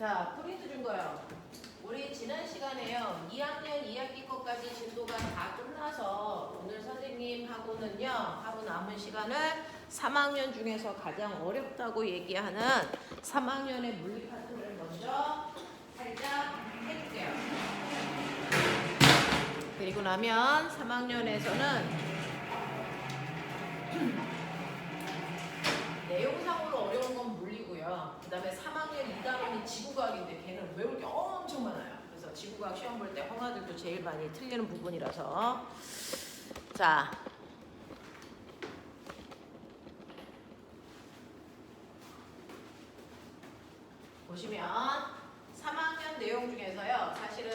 자, 프린트 준 거요. 우리 지난 시간에요. 2학년 2학기 것까지 진도가 다 끝나서 오늘 선생님하고는요. 하루 남은 시간을 3학년 중에서 가장 어렵다고 얘기하는 3학년의 물리 파트를 먼저 살짝 해줄게요. 그리고 나면 3학년에서는 내용상으로 어려운 건 물리고요. 그 다음에 3학년 2단원이 지구과학인데 걔는 외울 게 엄청 많아요. 그래서 지구과학 시험 볼 때 형아들도 제일 많이 틀리는 부분이라서. 자, 보시면 3학년 내용 중에서요. 사실은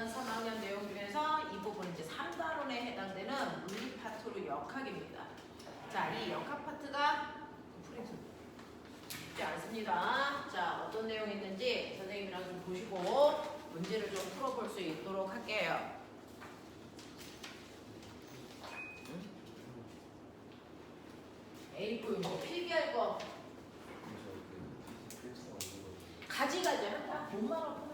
3학년 내용 중에서 이 부분 이제 3단원에 해당되는 물리 파트로 역학입니다. 자, 이 역학 파트가 쉽지 않습니다. 자, 어떤 내용이 있는지 선생님이랑 좀 보시고 문제를 좀 풀어볼 수 있도록 할게요. A4 뭐 필기할 거 가지가지 한다. 못 말하구나.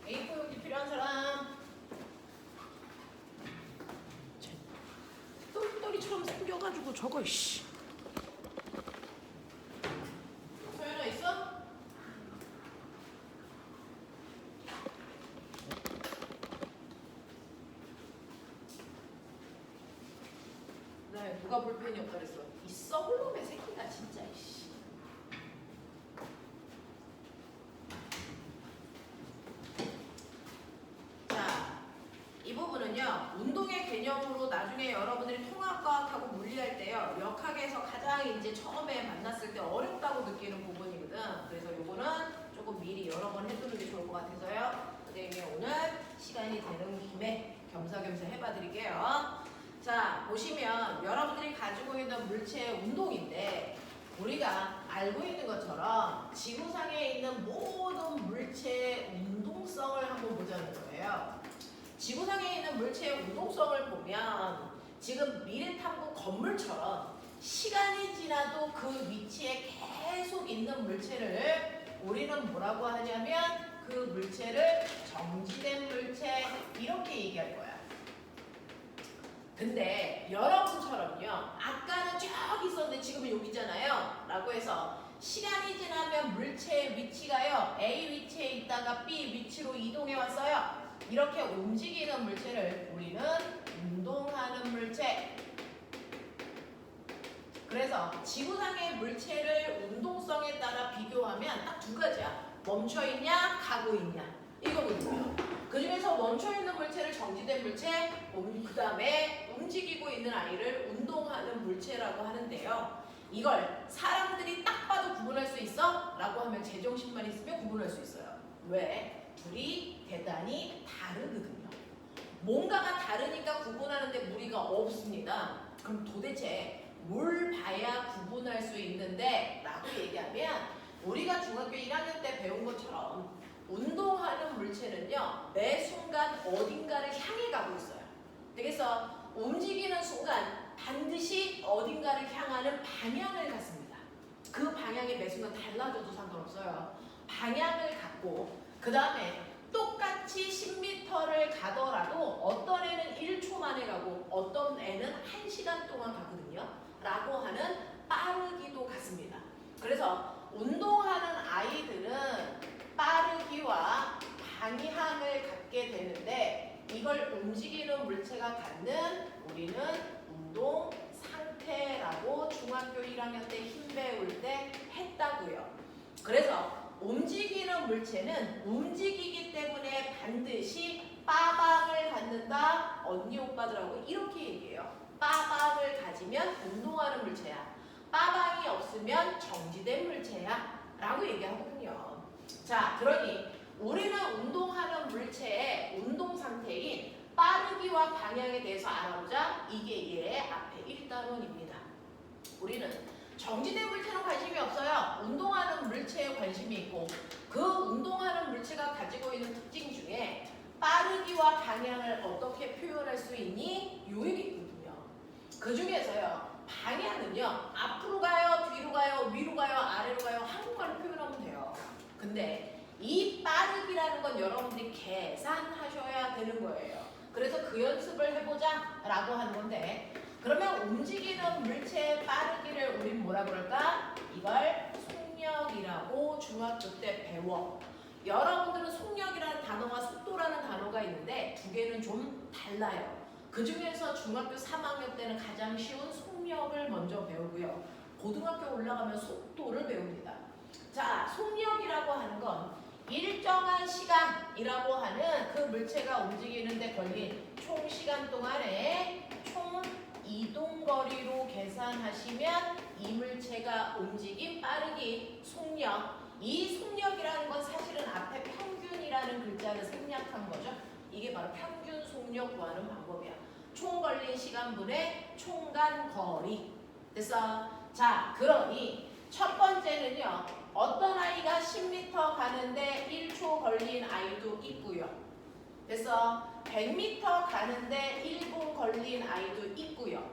A4 용지 필요한 사람? 똘똘이처럼 생겨가지고 저거 씨. 소연아 있어? 네, 누가 볼펜이 없다 그랬어? 이 썩을놈의 새끼가 진짜 씨. 이 부분은요, 운동의 개념으로 나중에 여러분들이 통합과학하고 물리할 때요, 역학에서 가장 이제 처음에 만났을 때 어렵다고 느끼는 부분이거든. 그래서 요거는 조금 미리 여러 번 해두는 게 좋을 것 같아서요. 선생님이 오늘 시간이 되는 김에 겸사겸사 해봐 드릴게요. 자, 보시면 여러분들이 가지고 있는 물체의 운동인데, 우리가 알고 있는 것처럼 지구상에 있는 모든 물체의 운동성을 한번 보자는 거예요. 지구상에 있는 물체의 운동성을 보면 지금 미래탐구 건물처럼 시간이 지나도 그 위치에 계속 있는 물체를 우리는 뭐라고 하냐면 그 물체를 정지된 물체 이렇게 얘기할 거야. 근데 여러분처럼요. 아까는 저기 있었는데 지금은 여기 있잖아요. 라고 해서 시간이 지나면 물체의 위치가요. A 위치에 있다가 B 위치로 이동해 왔어요. 이렇게 움직이는 물체를 우리는 운동하는 물체. 그래서 지구상의 물체를 운동성에 따라 비교하면 딱 두 가지야. 멈춰있냐, 가고 있냐. 이거거든요. 그 중에서 멈춰있는 물체를 정지된 물체, 그 다음에 움직이고 있는 아이를 운동하는 물체라고 하는데요. 이걸 사람들이 딱 봐도 구분할 수 있어? 라고 하면 제정신만 있으면 구분할 수 있어요. 왜? 둘이 대단히 다르거든요. 뭔가가 다르니까 구분하는데 무리가 없습니다. 그럼 도대체 뭘 봐야 구분할 수 있는데? 라고 얘기하면 우리가 중학교 1학년 때 배운 것처럼 운동하는 물체는요. 매 순간 어딘가를 향해 가고 있어요. 그래서 움직이는 순간 반드시 어딘가를 향하는 방향을 갖습니다. 그 방향이 매 순간 달라져도 상관없어요. 방향을 갖고 그 다음에 똑같이 10m를 가더라도 어떤 애는 1초 만에 가고 어떤 애는 1시간 동안 가거든요. 라고 하는 빠르기도 같습니다. 그래서 운동하는 아이들은 빠르기와 방향을 갖게 되는데 이걸 움직이는 물체가 갖는 우리는 운동 상태라고 중학교 1학년 때 힘 배울 때 했다고요. 그래서 움직이는 물체는 움직이기 때문에 반드시 빠방을 갖는다. 언니 오빠들하고 이렇게 얘기해요. 빠방을 가지면 운동하는 물체야. 빠방이 없으면 정지된 물체야. 라고 얘기하거든요. 자, 그러니 우리는 운동하는 물체의 운동 상태인 빠르기와 방향에 대해서 알아보자. 이게 얘의 앞에 1단원입니다. 우리는 정지된 물체는 관심이 없어요. 운동하는 물체에 관심이 있고 그 운동하는 물체가 가지고 있는 특징 중에 빠르기와 방향을 어떻게 표현할 수 있니? 요 얘기거든요. 그 중에서요. 방향은요. 앞으로 가요, 뒤로 가요, 위로 가요, 아래로 가요. 한국말로 표현하면 돼요. 근데 이 빠르기라는 건 여러분들이 계산하셔야 되는 거예요. 그래서 그 연습을 해보자 라고 하는 건데 그러면 움직이는 물체의 빠르기를 우린 뭐라 그럴까? 이걸 속력이라고 중학교 때 배워. 여러분들은 속력이라는 단어와 속도라는 단어가 있는데 두 개는 좀 달라요. 그 중에서 중학교 3학년 때는 가장 쉬운 속력을 먼저 배우고요. 고등학교 올라가면 속도를 배웁니다. 자, 속력이라고 하는 건 일정한 시간이라고 하는 그 물체가 움직이는데 걸린 총 시간 동안에 총 이동거리로 계산하시면 이 물체가 움직인 빠르기, 속력. 이 속력이라는 건 사실은 앞에 평균이라는 글자를 생략한 거죠. 이게 바로 평균 속력 구하는 방법이야. 총 걸린 시간분의 총간 거리. 됐어? 자, 그러니 첫 번째는요. 어떤 아이가 10m 가는데 1초 걸린 아이도 있고요. 됐어? 100m 가는데 1분 걸린 아이도 있고요.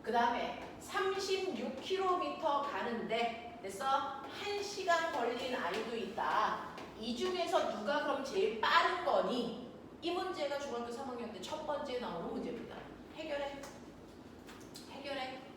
그 다음에 36km 가는데 됐어? 1시간 걸린 아이도 있다. 이 중에서 누가 그럼 제일 빠른 거니? 이 문제가 중학교 3학년 때 첫 번째 나오는 문제입니다. 해결해. 해결해.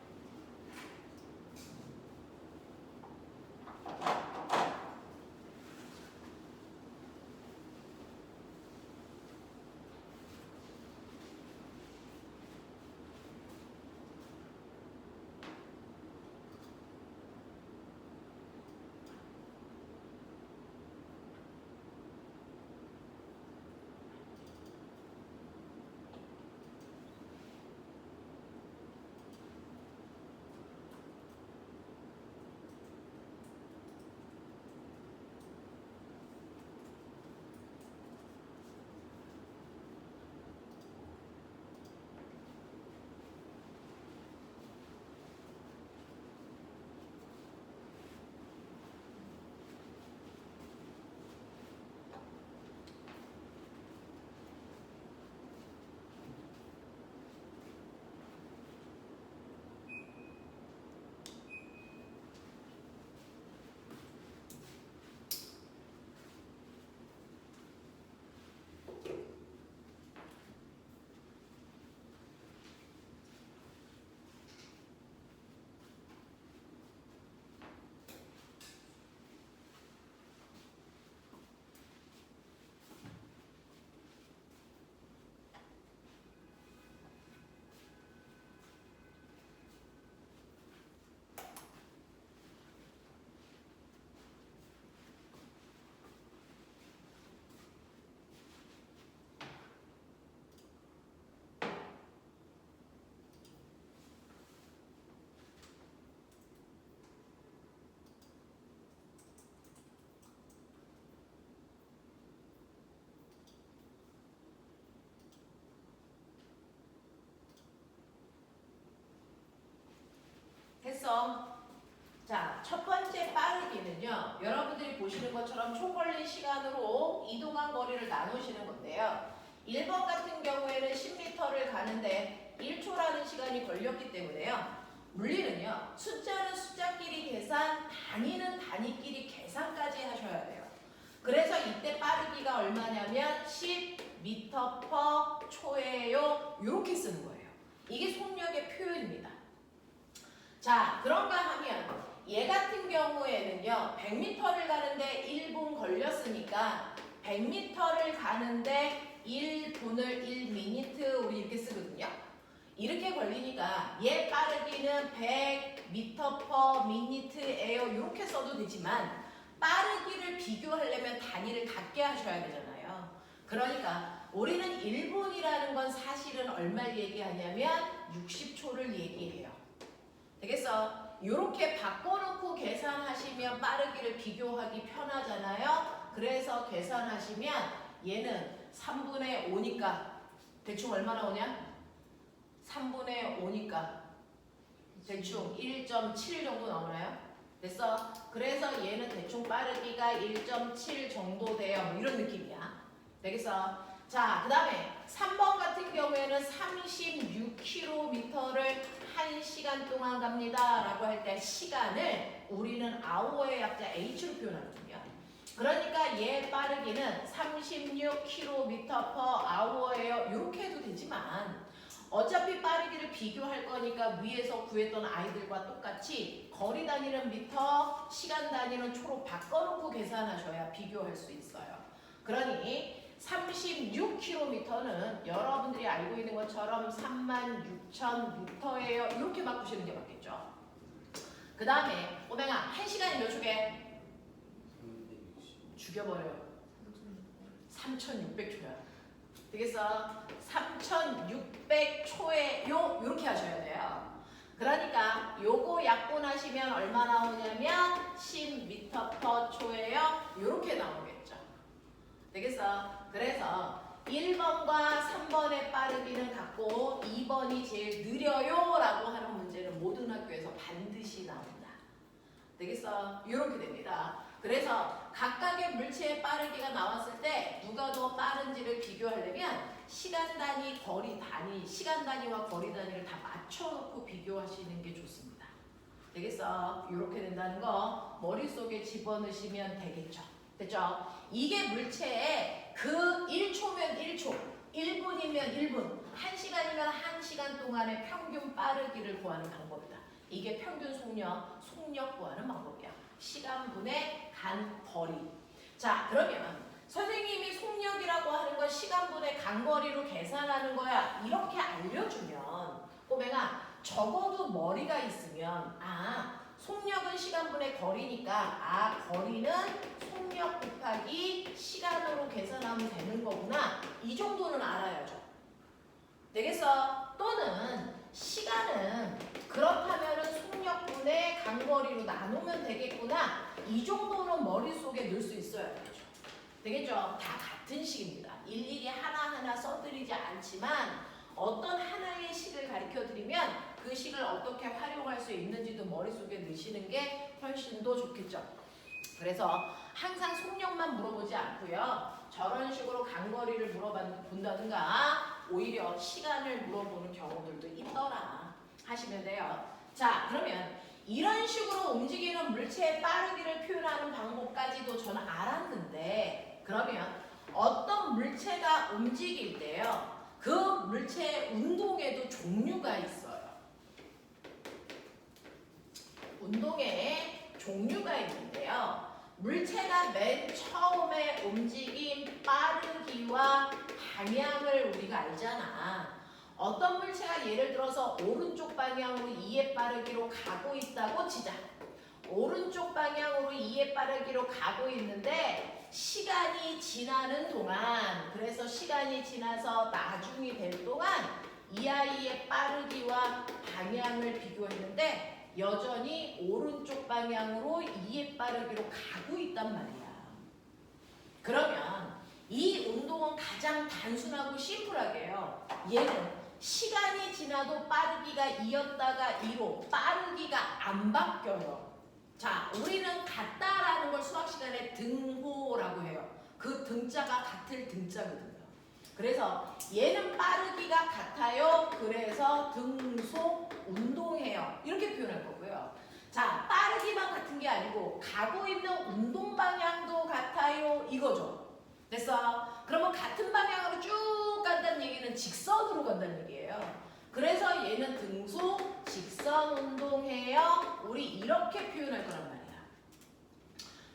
됐어. 자, 첫 번째 빠르기는요. 여러분들이 보시는 것처럼 총 걸린 시간으로 이동한 거리를 나누시는 건데요. 1번 같은 경우에는 10m를 가는데 1초라는 시간이 걸렸기 때문에요. 물리는요. 숫자는 숫자끼리 계산, 단위는 단위끼리 계산까지 하셔야 돼요. 그래서 이때 빠르기가 얼마냐면 10m/초예요. 이렇게 쓰는 거예요. 이게 속력의 표현입니다. 자, 그런가 하면 얘 같은 경우에는요. 100m를 가는데 1분 걸렸으니까 100m를 가는데 1분을 1미니트 우리 이렇게 쓰거든요. 이렇게 걸리니까 얘 빠르기는 100m/min예요. 이렇게 써도 되지만 빠르기를 비교하려면 단위를 같게 하셔야 되잖아요. 그러니까 우리는 1분이라는 건 사실은 얼마를 얘기하냐면 60초를 얘기해요. 되겠어? 이렇게 바꿔놓고 계산하시면 빠르기를 비교하기 편하잖아요. 그래서 계산하시면 얘는 3분의 5니까 대충 얼마 나오냐? 3분의 5니까 대충 1.7 정도 나오나요? 됐어? 그래서 얘는 대충 빠르기가 1.7 정도 돼요. 뭐 이런 느낌이야. 되겠어? 자, 그 다음에 3번 같은 경우에는 36km를 1시간 동안 갑니다. 라고 할 때 시간을 우리는 hour의 약자 h로 표현하거든요. 그러니까 얘 빠르기는 36km/h예요. 이렇게 해도 되지만 어차피 빠르기를 비교할 거니까 위에서 구했던 아이들과 똑같이 거리 단위는 미터, 시간 단위는 초로 바꿔놓고 계산하셔야 비교할 수 있어요. 그러니 36km는 여러분들이 알고 있는 것처럼 36,000m예요. 이렇게 바꾸시는 게 맞겠죠. 그 다음에 오맹아 1시간이 몇 초게? 죽여버려요. 3,600초야. 되겠어? 3,600초에 요렇게 하셔야 돼요. 그러니까 요거 약분하시면 얼마 나오냐면 10m/초예요. 요렇게 나오겠죠. 되겠어? 그래서 1번과 3번의 빠르기는 같고 2번이 제일 느려요 라고 하는 문제는 모든 학교에서 반드시 나온다. 되겠어? 이렇게 됩니다. 그래서 각각의 물체의 빠르기가 나왔을 때 누가 더 빠른지를 비교하려면 시간 단위, 거리 단위, 시간 단위와 거리 단위를 다 맞춰놓고 비교하시는 게 좋습니다. 되겠어? 이렇게 된다는 거 머릿속에 집어넣으시면 되겠죠. 됐죠? 이게 물체의 그 1초면 1초, 1분이면 1분, 1시간이면 1시간 동안의 평균 빠르기를 구하는 방법이다. 이게 평균 속력 구하는 방법이야. 시간분의 간거리. 자, 그러면 선생님이 속력이라고 하는 건 시간분의 간거리로 계산하는 거야. 이렇게 알려주면 꼬맹아 적어도 머리가 있으면 속력은 시간분의 거리니까 거리는 속력 곱하기 시간으로 계산하면 되는 거구나. 이 정도는 알아야죠. 되겠어? 또는 시간은 그렇다면 속력분의 간거리로 나누면 되겠구나. 이 정도는 머릿속에 넣을 수 있어야 되죠. 되겠죠? 다 같은 식입니다. 일일이 하나하나 써드리지 않지만 어떤 하나의 식을 가르쳐드리면 그 식을 어떻게 활용할 수 있는지도 머릿속에 넣으시는 게 훨씬 더 좋겠죠. 그래서 항상 속력만 물어보지 않고요. 저런 식으로 간거리를 본다든가 오히려 시간을 물어보는 경우들도 있더라 하시면 돼요. 자, 그러면 이런 식으로 움직이는 물체의 빠르기를 표현하는 방법까지도 저는 알았는데 그러면 어떤 물체가 움직일 때요. 그 물체의 운동에도 종류가 있어요. 운동에 종류가 있는데요. 물체가 맨 처음에 움직인 빠르기와 방향을 우리가 알잖아. 어떤 물체가 예를 들어서 오른쪽 방향으로 2의 빠르기로 가고 있다고 치자. 오른쪽 방향으로 2의 빠르기로 가고 있는데 시간이 지나는 동안, 그래서 시간이 지나서 나중이 될 동안 이 아이의 빠르기와 방향을 비교했는데 여전히 오른쪽 방향으로 2의 빠르기로 가고 있단 말이야. 그러면 이 운동은 가장 단순하고 심플하게요. 얘는 시간이 지나도 빠르기가 2였다가 2로 빠르기가 안 바뀌어요. 자, 우리는 같다라는 걸 수학 시간에 등호라고 해요. 그 등자가 같을 등자거든요. 그래서 얘는 빠르기가 같아요. 그래서 등속 운동해요. 이렇게 표현할 거고요. 자, 빠르기만 같은 게 아니고 가고 있는 운동 방향도 같아요. 이거죠. 됐어? 그러면 같은 방향으로 쭉 간다는 얘기는 직선으로 간다는 얘기예요. 그래서 얘는 등속 직선 운동해요. 우리 이렇게 표현할 거란 말이야.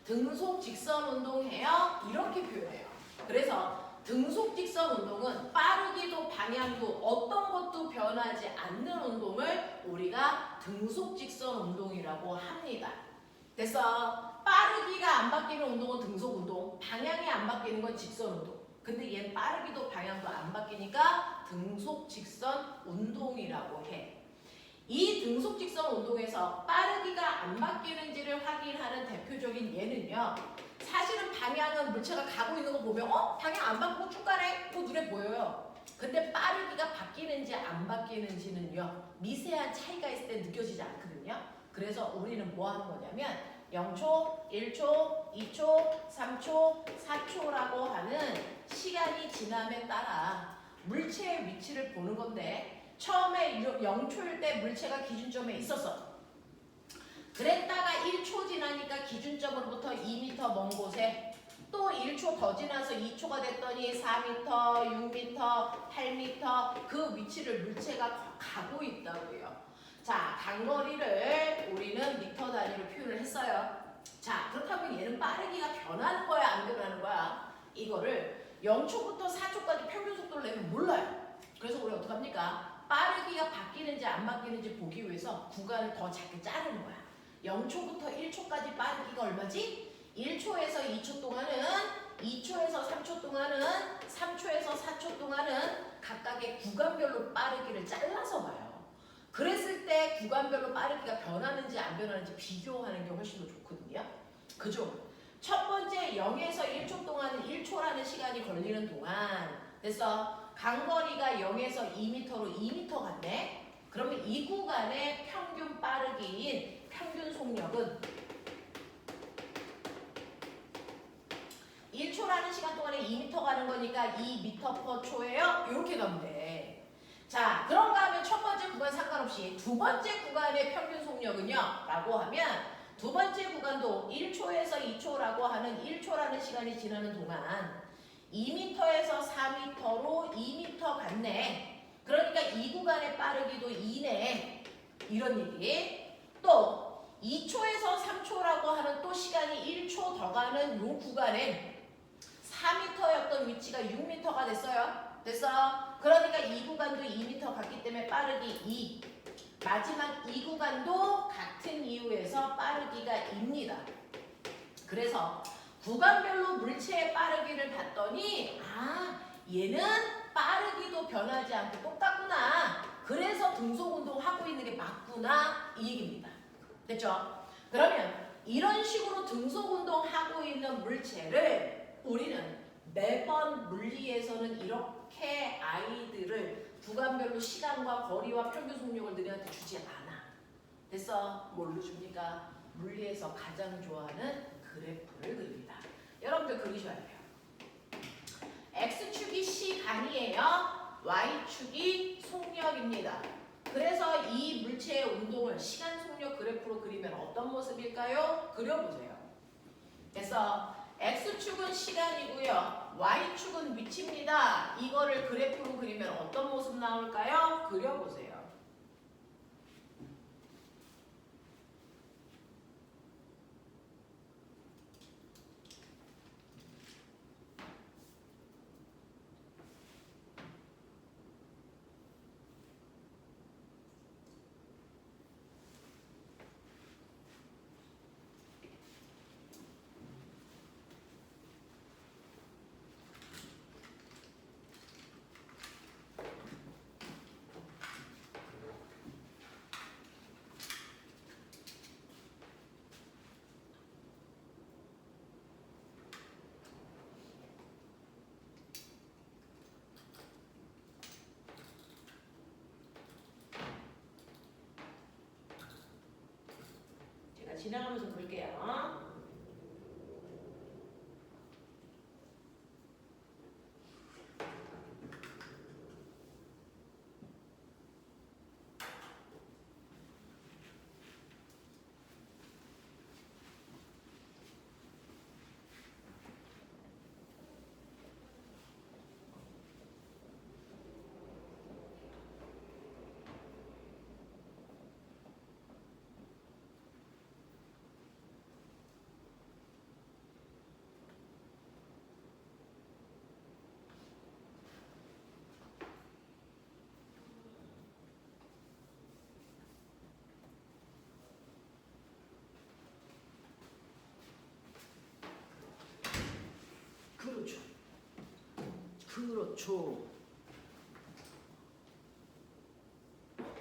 등속 직선 운동해요. 이렇게 표현해요. 그래서 등속 직선 운동은 빠르기도 방향도 어떤 것도 변하지 않는 운동을 우리가 등속 직선 운동이라고 합니다. 됐어? 빠르기가 안 바뀌는 운동은 등속 운동, 방향이 안 바뀌는 건 직선 운동. 근데 얘는 빠르기도 방향도 안 바뀌니까 등속 직선 운동이라고 해. 이 등속 직선 운동에서 빠르기가 안 바뀌는지를 확인하는 대표적인 예는요. 사실은 방향은 물체가 가고 있는 거 보면 방향 안 바꾸고 쭉 가네? 그거 눈에 보여요. 근데 빠르기가 바뀌는지 안 바뀌는지는요, 미세한 차이가 있을 때 느껴지지 않거든요. 그래서 우리는 뭐 하는 거냐면 0초, 1초, 2초, 3초, 4초라고 하는 시간이 지남에 따라 물체의 위치를 보는 건데, 처음에 0초일 때 물체가 기준점에 있었어. 그랬다가 1초 지나니까 기준점으로부터 2m 먼 곳에 또 1초 더 지나서 2초가 됐더니 4m, 6m, 8m 그 위치를 물체가 가고 있다고요. 자, 단거리를 우리는 미터 단위로 표현을 했어요. 자, 그렇다면 얘는 빠르기가 변하는 거야, 안 변하는 거야? 이거를 0초부터 4초까지 평균 속도를 내면 몰라요. 그래서 우리 어떡합니까? 빠르기가 바뀌는지 안 바뀌는지 보기 위해서 구간을 더 작게 자르는 거야. 0초부터 1초까지 빠르기가 얼마지? 1초에서 2초 동안은, 2초에서 3초 동안은, 3초에서 4초 동안은 각각의 구간별로 빠르기를 잘라서 봐요. 그랬을 때 구간별로 빠르기가 변하는지 안 변하는지 비교하는 게 훨씬 더 좋거든요. 그죠? 첫 번째 0에서 1초 동안은 1초라는 시간이 걸리는 동안, 그래서 간거리가 0에서 2m로 2m 같네? 그러면 이 구간의 평균 빠르기인 평균 속력은 1초라는 시간 동안에 2m 가는 거니까 2m/초예요. 이렇게 가면 돼. 자, 그런가 하면 첫 번째 구간 상관없이 두 번째 구간의 평균 속력은요? 라고 하면 두 번째 구간도 1초에서 2초라고 하는 1초라는 시간이 지나는 동안 2m에서 4m로 2m 갔네. 그러니까 이 구간의 빠르기도 2네. 이런 얘기. 또 2초에서 3초라고 하는 또 시간이 1초 더 가는 요 구간엔 4m였던 위치가 6m가 됐어요. 됐어? 그러니까 이 구간도 2m 갔기 때문에 빠르기 2. 마지막 이 구간도 같은 이유에서 빠르기가 2입니다. 그래서 구간별로 물체의 빠르기를 봤더니 얘는 빠르기도 변하지 않고 똑같구나. 그래서 등속운동 하고 있는 게 맞구나. 이 얘기입니다. 됐죠? 그러면 이런 식으로 등속운동 하고 있는 물체를 우리는 매번 물리에서는 이렇게 아이들을 구간별로 시간과 거리와 평균 속력을 너희한테 주지 않아. 됐어? 뭘로 줍니까? 물리에서 가장 좋아하는 그래프를 그립니다. 여러분들 그리셔야 돼요. X축이 시간이에요. Y축이 속력입니다. 그래서 이 물체의 운동을 시간 속력 그래프로 그리면 어떤 모습일까요? 그려보세요. 그래서 X축은 시간이고요. Y축은 위치입니다. 이거를 그래프로 그리면 어떤 모습 나올까요? 그려보세요. 지나가면서 볼게요. 그렇죠. 그렇죠.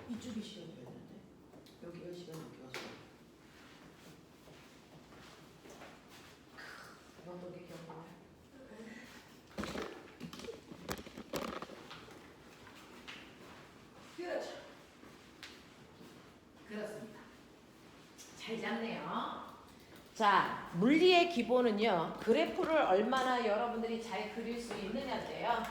이쪽이 시간이었는데 여기가 시간 여기 왔어. 어떻게 기억나요? 잘 잡네요. 자, 물리의 기본은요. 그래프를 얼마나 여러분들이 잘 그릴 수 있느냐인데요.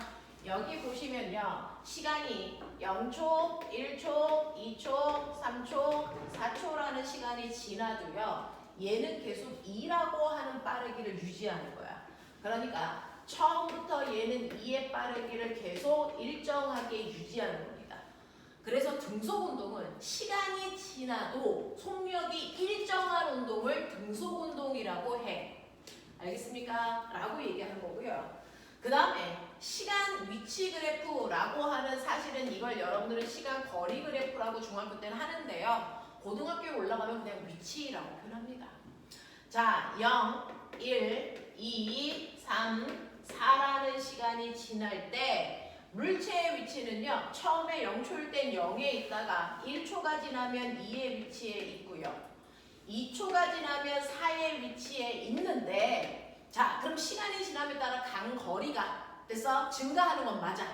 여기 보시면요. 시간이 0초, 1초, 2초, 3초, 4초라는 시간이 지나도요. 얘는 계속 2라고 하는 빠르기를 유지하는 거야. 그러니까 처음부터 얘는 2의 빠르기를 계속 일정하게 유지하는 겁니다. 그래서 등속 운동은 시간이 지나도 속력이 일정한 운동을 등속 운동이라고 해. 알겠습니까? 라고 얘기하는 거고요. 그 다음에 시간 위치 그래프라고 하는 사실은 이걸 여러분들은 시간 거리 그래프라고 중학교 때는 하는데요. 고등학교에 올라가면 그냥 위치라고 표현합니다. 자, 0, 1, 2, 3, 4라는 시간이 지날 때 물체의 위치는요. 처음에 0초일 땐 0에 있다가 1초가 지나면 2의 위치에 있고요. 2초가 지나면 4의 위치에 있는데 자, 그럼 시간이 지남에 따라 간 거리가 됐어? 증가하는 건 맞아.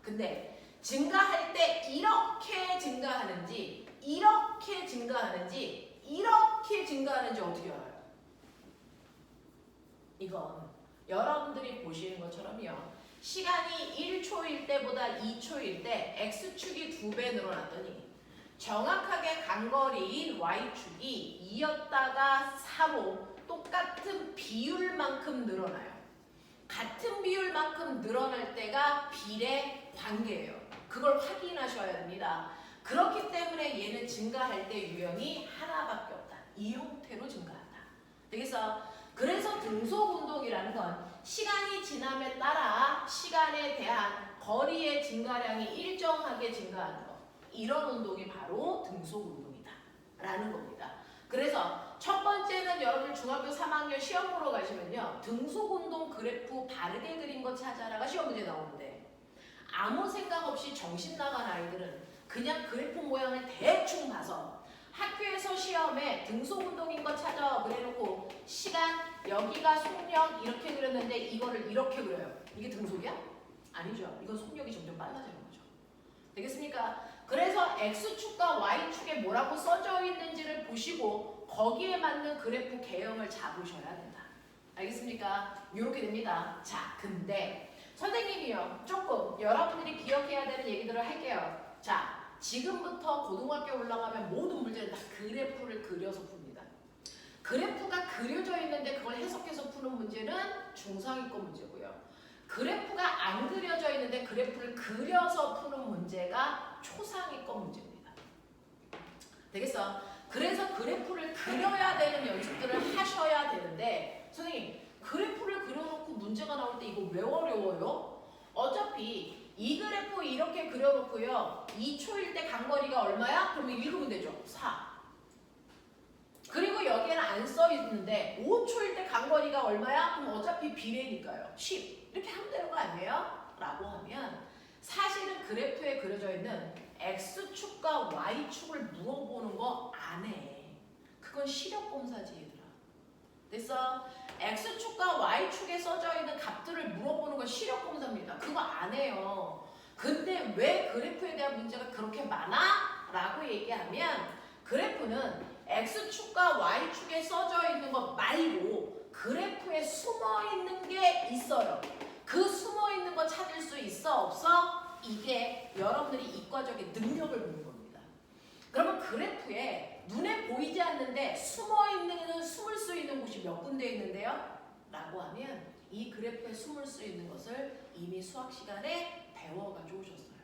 근데 증가할 때 이렇게 증가하는지 이렇게 증가하는지 이렇게 증가하는지 어떻게 알아요? 이건 여러분들이 보시는 것처럼요. 시간이 1초일 때보다 2초일 때 X축이 2배 늘어났더니 정확하게 간거리인 Y축이 2였다가 4로 똑같은 비율만큼 늘어나요. 같은 비율만큼 늘어날 때가 비례 관계예요. 그걸 확인하셔야 됩니다. 그렇기 때문에 얘는 증가할 때 유형이 하나밖에 없다. 이 형태로 증가한다. 그래서 등속 운동이라는 건 시간이 지남에 따라 시간에 대한 거리의 증가량이 일정하게 증가하는 것. 이런 운동이 바로 등속 운동이다. 라는 겁니다. 그래서 첫 번째는 여러분 중학교 3학년 시험 보러 가시면요. 등속 운동 그래프 바르게 그린 거 찾아라가 시험 문제 나오는데 아무 생각 없이 정신 나간 아이들은 그냥 그래프 모양을 대충 봐서 학교에서 시험에 등속 운동인 거 찾아 그래놓고 시간 여기가 속력 이렇게 그렸는데 이거를 이렇게 그려요. 이게 등속이야? 아니죠. 이건 속력이 점점 빨라지는 거죠. 되겠습니까? 그래서 X축과 Y축에 뭐라고 써져 있는지를 보시고 거기에 맞는 그래프 개형을 잡으셔야 된다. 알겠습니까? 이렇게 됩니다. 자, 근데 선생님이요. 조금 여러분들이 기억해야 되는 얘기들을 할게요. 자, 지금부터 고등학교 올라가면 모든 문제는 다 그래프를 그려서 풉니다. 그래프가 그려져 있는데 그걸 해석해서 푸는 문제는 중상위권 문제고요. 그래프가 안 그려져 있는데 그래프를 그려서 푸는 문제가 초상위권 문제입니다. 되겠어? 그래서 그래프를 그려야 되는 연습들을 하셔야 되는데 선생님 그래프를 그려놓고 문제가 나올 때 이거 왜 어려워요? 어차피 이 그래프 이렇게 그려놓고요. 2초일 때 간거리가 얼마야? 그러면 읽으면 되죠. 4. 그리고 여기에는 안 써있는데 5초일 때 간거리가 얼마야? 그럼 어차피 비례니까요. 10. 이렇게 하면 되는 거 아니에요? 라고 하면 사실은 그래프에 그려져 있는 X축과 Y축을 물어보는 거 안 해. 그건 시력검사지 얘들아. 됐어? X축과 Y축에 써져 있는 값들을 물어보는 건 시력검사입니다. 그거 안 해요. 근데 왜 그래프에 대한 문제가 그렇게 많아? 라고 얘기하면 그래프는 X축과 Y축에 써져 있는 것 말고 그래프에 숨어 있는 게 있어요. 그 숨어 있는 거 찾을 수 있어? 없어? 이게 여러분들이 이과적인 능력을 보는 겁니다. 그러면 그래프에 눈에 보이지 않는데 숨을 수 있는 곳이 몇 군데 있는데요? 라고 하면 이 그래프에 숨을 수 있는 것을 이미 수학 시간에 배워가지고 오셨어요.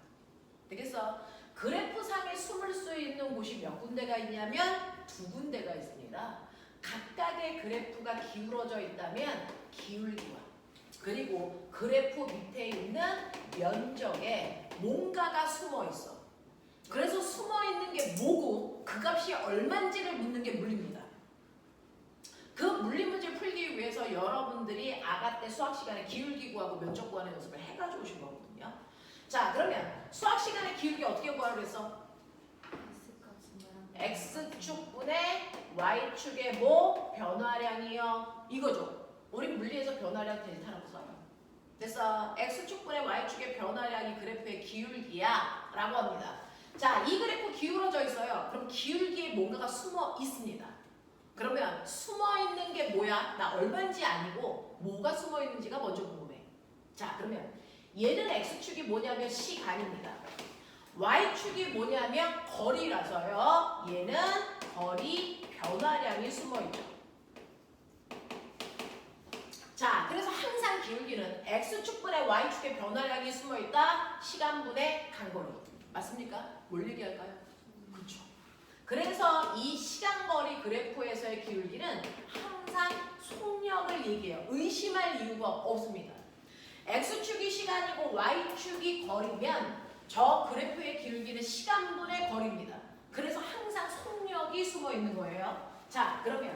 되겠어? 그래프상에 숨을 수 있는 곳이 몇 군데가 있냐면 2군데가 있습니다. 각각의 그래프가 기울어져 있다면 기울기와 그리고 그래프 밑에 있는 면적에 뭔가가 숨어 있어. 그래서 숨어 있는 게 뭐고 그 값이 얼마인지를 묻는 게 물리입니다. 그 물리 문제 풀기 위해서 여러분들이 아가 때 수학 시간에 기울기 구하고 면적 구하는 연습을 해가지고 오신 거거든요. 자, 그러면 수학 시간에 기울기 어떻게 구하라고 했어? X축분의 Y축의 뭐? 변화량이요. 이거죠. 우리 물리에서 변화량 델타라고 써요. 됐어. X축분의 Y축의 변화량이 그래프의 기울기야 라고 합니다. 자, 이 그래프 기울어져 있어요. 그럼 기울기에 뭔가가 숨어 있습니다. 뭐야? 나 얼마인지 아니고 뭐가 숨어 있는지가 먼저 궁금해. 자, 그러면 얘는 x축이 뭐냐면 시간입니다. y축이 뭐냐면 거리라서요. 얘는 거리 변화량이 숨어 있죠. 자, 그래서 항상 기울기는 x축분의 y축의 변화량이 숨어 있다. 시간분의 간거리. 맞습니까? 뭘 얘기할까요? 그렇죠. 그래서 이 시간거리 그래프에서의 기울기는 항상 속력을 얘기해요. 의심할 이유가 없습니다. x축이 시간이고 y축이 거리면 저 그래프의 기울기는 시간분의 거리입니다. 그래서 항상 속력이 숨어 있는 거예요. 자, 그러면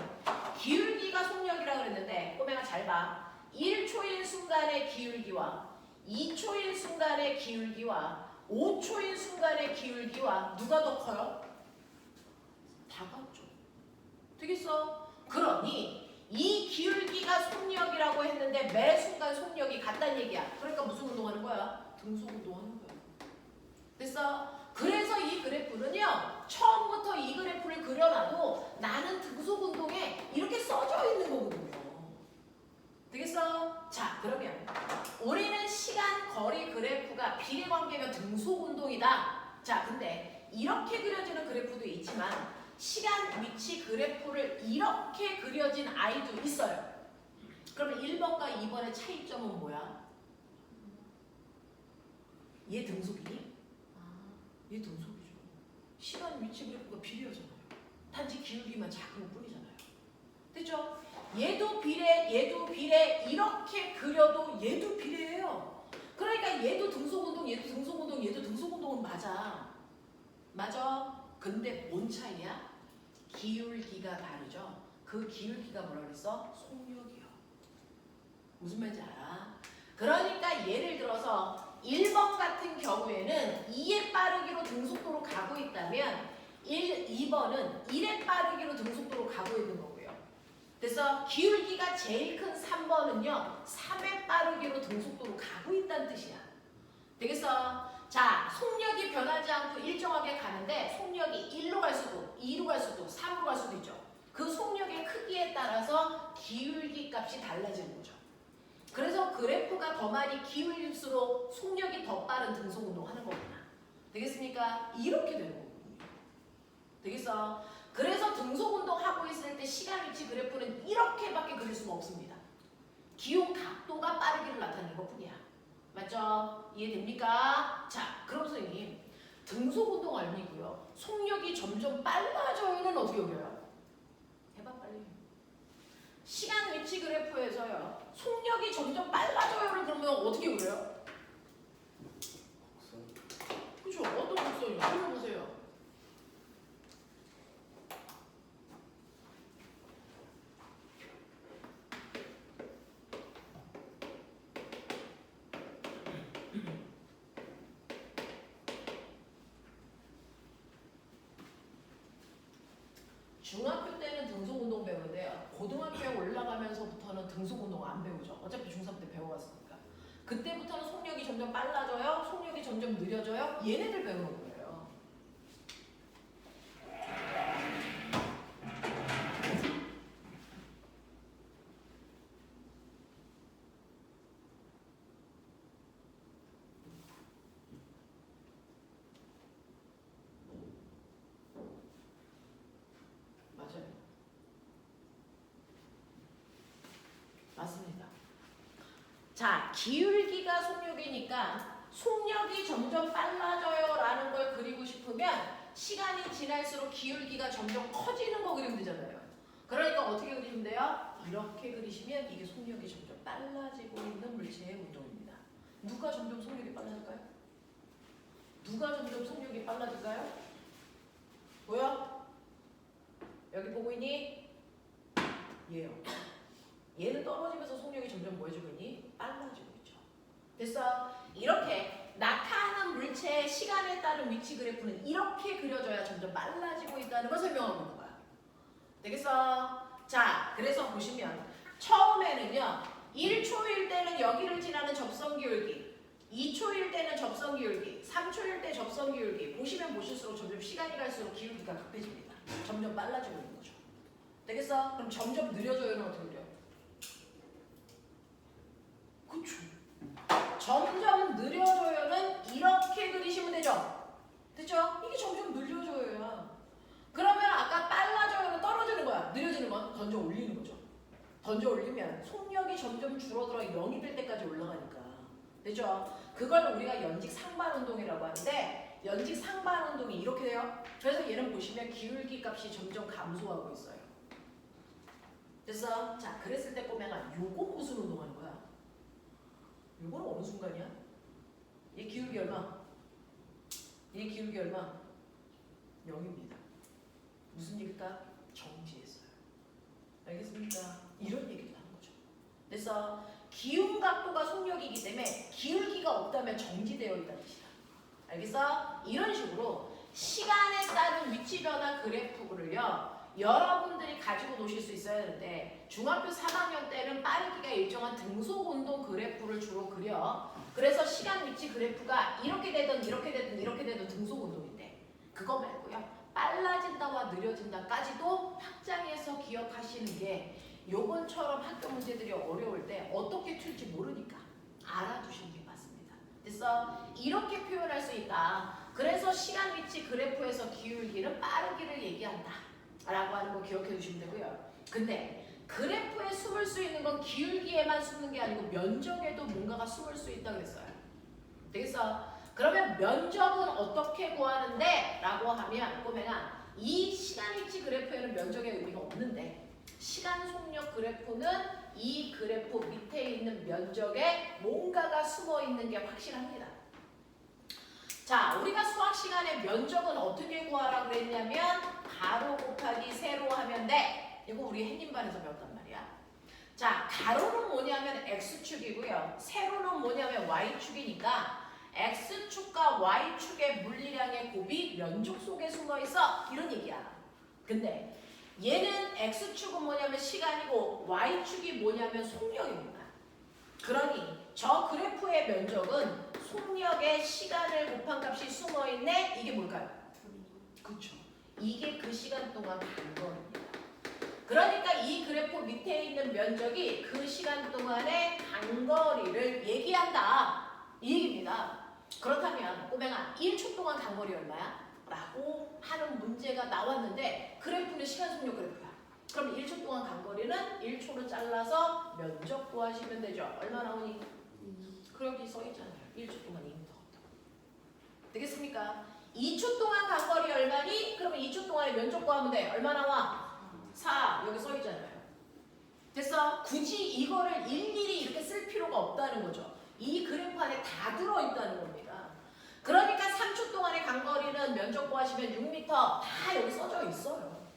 기울기가 속력이라고 그랬는데 꼬맹아 잘 봐. 1초인 순간의 기울기와 2초인 순간의 기울기와 5초인 순간의 기울기와 누가 더 커요? 다 같죠. 되겠어? 그러니 이 기울기가 속력이라고 했는데 매 순간 속력이 같다는 얘기야. 그러니까 무슨 운동하는 거야? 등속 운동하는 거야. 됐어? 그래서 이 그래프는요. 처음부터 이 그래프를 그려놔도 나는 등속 운동에 이렇게 써져 있는 거거든요. 되겠어? 자, 그러면 우리는 시간 거리 그래프가 비례관계면 등속 운동이다. 자, 근데 이렇게 그려지는 그래프도 있지만 시간 위치 그래프를 이렇게 그려진 아이도 있어요. 그러면 1번과 2번의 차이점은 뭐야? 얘 등속이니? 얘 등속이죠. 시간 위치 그래프가 비례하잖아요. 단지 기울기만 작은 것 뿐이잖아요. 됐죠? 얘도 비례, 얘도 비례 이렇게 그려도 얘도 비례해요. 그러니까 얘도 등속운동, 얘도 등속운동, 얘도 등속운동은 맞아. 맞아. 근데 뭔 차이야? 기울기가 다르죠. 그 기울기가 뭐라 그랬어? 속력이요. 무슨 말인지 알아? 그러니까 예를 들어서 1번 같은 경우에는 2의 빠르기로 등속도로 가고 있다면 2번은 1의 빠르기로 등속도로 가고 있는 거고요. 그래서 기울기가 제일 큰 3번은요. 3의 빠르기로 등속도로 가고 있다는 뜻이야. 되겠어? 자, 속력이 변하지 않고 일정하게 가는데 속력이 1로 갈 수도, 2로 갈 수도, 3으로 갈 수도 있죠. 그 속력의 크기에 따라서 기울기 값이 달라지는 거죠. 그래서 그래프가 더 많이 기울일수록 속력이 더 빠른 등속운동 하는 거구나. 되겠습니까? 이렇게 되는 거거든요. 되겠어? 그래서 등속운동 하고 있을 때 시간 위치 그래프는 이렇게밖에 그릴 수가 없습니다. 기온 각도가 빠르기를 나타내는 것뿐이야. 맞죠? 이해됩니까? 자, 그럼 선생님 등속운동 아니고요. 속력이 점점 빨라져요는 어떻게 그려요? 해봐 빨리. 시간 위치 그래프에서요. 속력이 점점 빨라져요를 그러면 어떻게 그려요? 그죠? 어떤 곡선이요? 그려보세요. 중학교 때는 등속운동 배우는데요. 고등학교에 올라가면서부터는 등속운동 안 배우죠. 어차피 중3 때 배워왔으니까. 그때부터는 속력이 점점 빨라져요. 속력이 점점 느려져요. 얘네들 배우는 거예요. 맞아요. 맞습니다. 자, 기울기가 속력이니까 속력이 점점 빨라져요라는 걸 그리고 싶으면 시간이 지날수록 기울기가 점점 커지는 거 그리면 되잖아요. 그러니까 어떻게 그리시면 돼요? 이렇게 그리시면 이게 속력이 점점 빨라지고 있는 물체의 운동입니다. 누가 점점 속력이 빨라질까요? 누가 점점 속력이 빨라질까요? 보여? 여기 보고 있니? 얘요. 얘는 떨어지면서 속력이 점점 뭐 해지고 있니? 빨라지고 있죠. 됐어? 이렇게 나타나는 물체의 시간에 따른 위치 그래프는 이렇게 그려져야 점점 빨라지고 있다는 걸 설명하고 있는 거야. 되겠어? 자, 그래서 보시면 처음에는요. 1초일 때는 여기를 지나는 접선 기울기, 2초일 때는 접선 기울기, 3초일 때 접선 기울기 보시면 보실수록 점점 시간이 갈수록 기울기가 급해집니다. 점점 빨라지고 있는 거죠. 되겠어? 그럼 점점 느려져요는 어떻게 그려? 점점 느려져요는 이렇게 그리시면 되죠? 됐죠? 이게 점점 늘려져요야. 그러면 아까 빨라져요는 떨어지는 거야. 느려지는 건 던져 올리는 거죠. 던져 올리면 속력이 점점 줄어들어 0이 될 때까지 올라가니까. 됐죠? 그걸 우리가 연직 상반 운동이라고 하는데 연직 상반 운동이 이렇게 돼요. 그래서 얘는 보시면 기울기 값이 점점 감소하고 있어요. 됐어? 자, 그랬을 때 꼬맹아 요거 무슨 운동하는 거야? 요거는 어느 순간이야? 얘 기울기 얼마? 얘 기울기 얼마? 0입니다. 무슨 얘기일까? 정지했어요. 알겠습니까? 이런 얘기도 하는 거죠. 그래서 기운 각도가 속력이기 때문에 기울기가 없다면 정지되어 있다는 뜻이다. 알겠어? 이런 식으로 시간에 따른 위치 변화 그래프를요. 여러분들이 가지고 노실 수 있어야 되는데 중학교 3학년 때는 빠르기가 일정한 등속 운동 그래프를 주로 그려. 그래서 시간 위치 그래프가 이렇게 되든 이렇게 되든 이렇게 되든 등속 운동인데 그거 말고요. 빨라진다와 느려진다까지도 확장해서 기억하시는 게 요번처럼 학교 문제들이 어려울 때 어떻게 풀지 모르니까 알아두시는 게 맞습니다. 그래서 이렇게 표현할 수 있다. 그래서 시간 위치 그래프에서 기울기는 빠르기를 얘기한다 라고 하는 거 기억해 두시면 되고요. 근데 그래프에 숨을 수 있는 건 기울기에만 숨는 게 아니고 면적에도 뭔가가 숨을 수 있다 그랬어요. 되겠어? 그러면 면적은 어떻게 구하는데? 라고 하면 꼬맹아 이 시간 위치 그래프에는 면적의 의미가 없는데 시간 속력 그래프는 이 그래프 밑에 있는 면적에 뭔가가 숨어 있는 게 확실합니다. 자, 우리가 수학 시간에 면적은 어떻게 구하라고 그랬냐면 가로 곱하기 세로 하면 돼. 이거 우리 행인반에서 배웠단 말이야. 자, 가로는 뭐냐면 x축이고요. 세로는 뭐냐면 y축이니까 x축과 y축의 물리량의 곱이 면적 속에 숨어 있어. 이런 얘기야. 근데 얘는 x축은 뭐냐면 시간이고 y축이 뭐냐면 속력입니다. 그러니 저 그래프의 면적은 속력에 시간을 곱한 값이 숨어 있네. 이게 뭘까요? 그렇죠. 이게 그 시간 동안 간거리입니다. 그러니까 이 그래프 밑에 있는 면적이 그 시간 동안의 간거리를 얘기한다. 이 얘기입니다. 그렇다면 꼬맹아 1초 동안 간거리 얼마야? 라고 하는 문제가 나왔는데 그래프는 시간 속력 그래프야. 그럼 1초 동안 간거리는 1초로 잘라서 면적 구하시면 되죠. 얼마 나오니? 그러기 써 있잖아요. 1초 동안 2m. 되겠습니까? 2초 동안 간거리 얼마니? 그러면 2초 동안에 면적 구하면 돼. 얼마 나와? 4. 여기 써 있잖아요. 됐어? 굳이 이거를 일일이 이렇게 쓸 필요가 없다는 거죠. 이 그래프 안에 다 들어있다는 겁니다. 그러니까 3초 동안의 간거리는 면적 구하시면 6m 다 여기 써져 있어요.